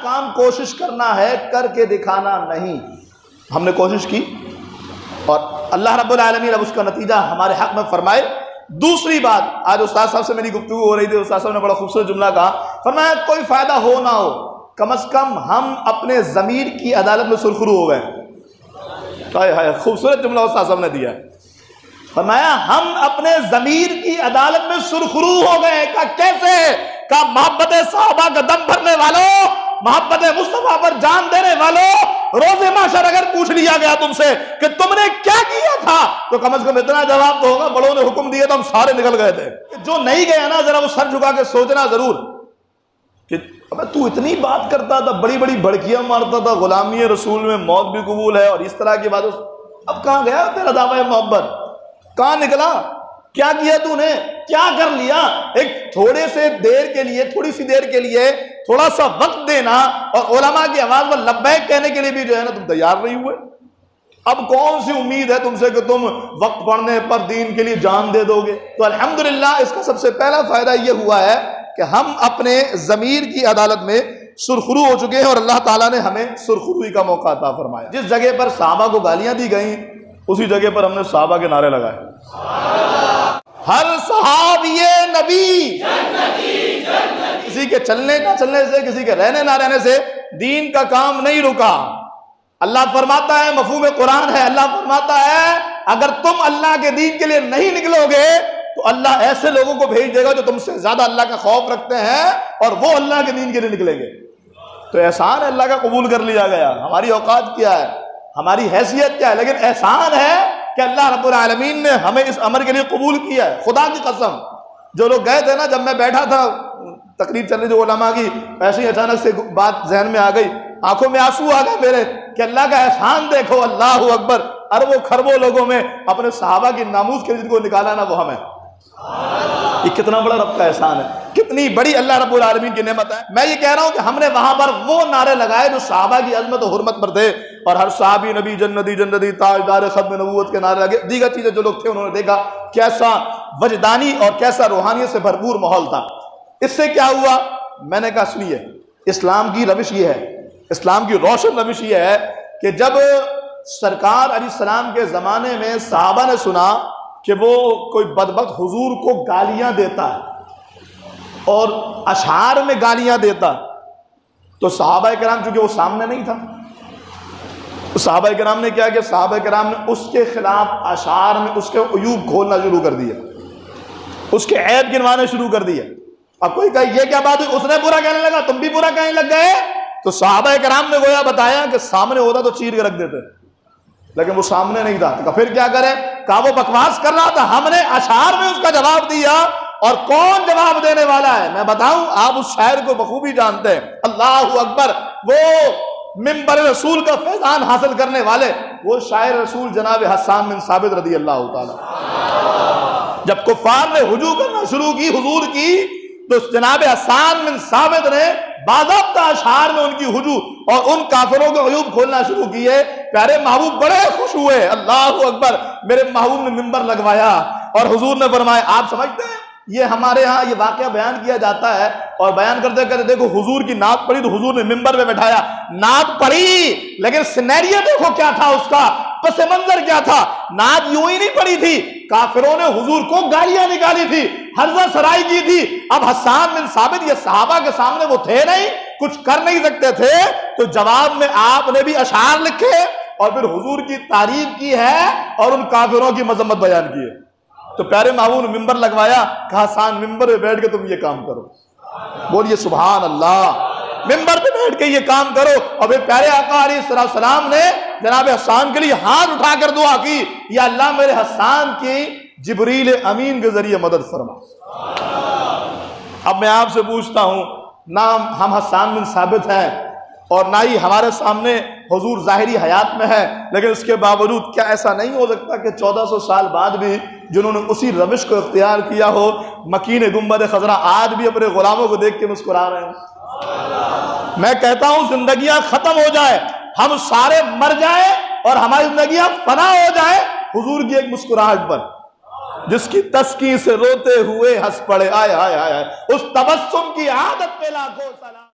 काम कोशिश करना है, करके दिखाना नहीं। हमने कोशिश की और अल्लाह रब्बुल आलमीन अब उसका नतीजा हमारे हक में फरमाए। दूसरी बात, आज उस्ताद साहब से मेरी गुफ्तगू हो रही थी, उस्ताद साहब ने बड़ा खूबसूरत जुमला कहा, फरमाया कोई फायदा हो ना हो, कम से कम हम अपने ज़मीर की अदालत में सुरखरू हो गए। खूबसूरत जुमला उस्ताद साहब ने दिया। फरमाया हम अपने ज़मीर की अदालत में सुरखरू हो गए। का कैसे? का मोहब्बत सहाबा का दम भरने वालों, मोहब्बत मुस्तफा पर जान देने वालों, रोज़े माशर अगर पूछ लिया गया तुमसे कि तुमने क्या किया था, तो कम से कम इतना जवाब तो होगा, बड़ों ने हुक्म दिया तो हम सारे निकल गए थे। जो नहीं गया ना, जरा वो सर झुका के सोचना जरूर कि अबे तू इतनी बात करता था, बड़ी बड़ी भड़कियां मारता था, गुलामी रसूल में मौत भी कबूल है और इस तरह की बात, अब कहां गया तेरा दावा मोहब्बत? कहां निकला? क्या किया तूने? क्या कर लिया? एक थोड़े से देर के लिए, थोड़ी सी देर के लिए थोड़ा सा वक्त देना और उलमा की आवाज में लब्बैक कहने के लिए भी जो है ना तुम तैयार नहीं हुए। अब कौन सी उम्मीद है तुमसे कि तुम वक्त पढ़ने पर दीन के लिए जान दे दोगे? तो अल्हम्दुलिल्लाह इसका सबसे पहला फायदा यह हुआ है कि हम अपने ज़मीर की अदालत में सुरखरू हो चुके हैं और अल्लाह ताला ने हमें सुरखरुई का मौका अता फरमाया। जिस जगह पर सहाबा को गालियां दी गई, उसी जगह पर हमने सहाबा के नारे लगाए। हर सहाबिये नबी, किसी के चलने ना चलने से, किसी के रहने ना रहने से दीन का काम नहीं रुका। अल्लाह फरमाता है, मफहूम कुरान है, अल्लाह फरमाता है अगर तुम अल्लाह के दीन के लिए नहीं निकलोगे तो अल्लाह ऐसे लोगों को भेज देगा जो तुमसे ज्यादा अल्लाह का खौफ रखते हैं और वो अल्लाह के दीन के लिए निकलेंगे। तो एहसान है, अल्लाह का कबूल कर लिया गया। हमारी औकात क्या है, हमारी हैसियत क्या है, लेकिन एहसान है कि अल्लाह रब्बुल आलमीन ने हमें इस अमर के लिए कबूल किया है। खुदा की कसम, जो लोग गए थे ना, जब मैं बैठा था तकरीर चल रही थी उलमा की, ऐसे ही अचानक से बात जहन में आ गई, आंखों में आंसू आ गए मेरे कि अल्लाह का एहसान देखो, अल्लाह अकबर। अरबों खरबों लोगों में अपने सहाबा की नामूस के जिनको निकाला ना, वो हमें, ये कितना बड़ा रब का एहसान है, कितनी बड़ी अल्लाह रब्बुल आलमीन की नेमत है। मैं ये कह रहा हूं कि हमने वहां पर वो नारे लगाए जो सहाबा की अजमत और हुर्मत पर थे, और हर सहाबी नबी जन्नती जन्नती ताजदार खत्म नबूवत के नारे लगे। दीगर चीजें जो लोग थे उन्होंने देखा कैसा वजदानी और कैसा रूहानियत से भरपूर माहौल था। इससे क्या हुआ? मैंने कहा सुनिए, इस्लाम की रविश ये है, इस्लाम की रोशन रविश ये है कि जब सरकार अलैहिस्सलाम के जमाने में सहाबा ने सुना कि वो कोई बदबख्त हुजूर को गालियां देता है और अशआर में गालियां देता, तो सहाबा किराम, चूंकि वो सामने नहीं था, तो सहाबा किराम ने क्या किया? सहाबा किराम ने उसके खिलाफ अशआर में उसके अयूब खोलना शुरू कर दिया, उसके ऐब गिनवाने शुरू कर दिए। अब कोई कहे ये क्या बात हुई, उसने बुरा कहने लगा, तुम भी बुरा कहने लग गए। तो सहाबा किराम ने गोया बताया कि सामने होता तो चीर के रख देते, लेकिन वो सामने नहीं था, तो फिर क्या करें? कहा वो बकवास कर रहा था, हमने अशआर में उसका जवाब दिया। और कौन जवाब देने वाला है मैं बताऊं, आप उस शायर को बखूबी जानते हैं, अल्लाह अकबर। वो मिंबर रसूल का फैजान हासिल करने वाले वो शायर रसूल जनाब हस्सान बिन साबित रदी अल्लाह ताला। जब कुफार ने हुजूम करना शुरू की हुजूर की, तो जनाब हस्सान बिन साबित ने बाज़ाब्ता अशआर में उनकी हुजूम और उन काफिरों के अयूब खोलना शुरू किए। प्यारे महबूब बड़े खुश हुए, अल्लाह अकबर। मेरे महबूब ने मिंबर लगवाया और हुजूर ने फरमाया, आप समझते हैं ये हमारे यहाँ ये वाकया बयान किया जाता है, और बयान करते करते देखो हुजूर की नात पढ़ी तो हुजूर ने मिंबर पे बैठाया, नात पढ़ी, लेकिन सिनेरियो देखो क्या था उसका, पस मंजर क्या था। नात यूं ही नहीं पढ़ी थी, काफिरों ने हुजूर को गालियां निकाली थी, हर्जा सराई की थी। अब हस्सान बिन साबित ये सहाबा के सामने वो थे नहीं, कुछ कर नहीं सकते थे, तो जवाब में आपने भी अशआर लिखे और फिर हुजूर की तारीफ की है और उन काफिरों की मजम्मत बयान की है। तो प्यारे महबूब ने मिंबर लगवाया, कहा हस्सान मिंबर पे बैठ के तुम ये काम करो। बोलिए सुभान अल्लाह। मिंबर पे बैठ के ये काम करो। और फिर प्यारे आका अलैहिस्सलाम ने जनाब हस्सान के लिए हाथ उठाकर दुआ की, या अल्लाह मेरे हस्सान की जिब्रील अमीन के जरिए मदद फरमा। अब मैं आपसे पूछता हूं, ना हम हस्सान बिन साबित हैं और ना ही हमारे सामने हुजूर जाहिरी हयात में है, लेकिन उसके बावजूद क्या ऐसा नहीं हो सकता कि 1400 साल बाद भी जिन्होंने उसी रविश को इख्तियार किया हो, मकीन गुंबद खजरा, आज भी अपने गुलामों को देख के मुस्कुरा रहे हैं। मैं कहता हूं जिंदगियां खत्म हो जाए, हम सारे मर जाए और हमारी जिंदगियां फना हो जाए हुजूर की एक मुस्कुराहट पर, जिसकी तस्की से रोते हुए हंस पड़े। आय हाय हाय, उस तबस्सुम की आदत पे लाखों सलाम।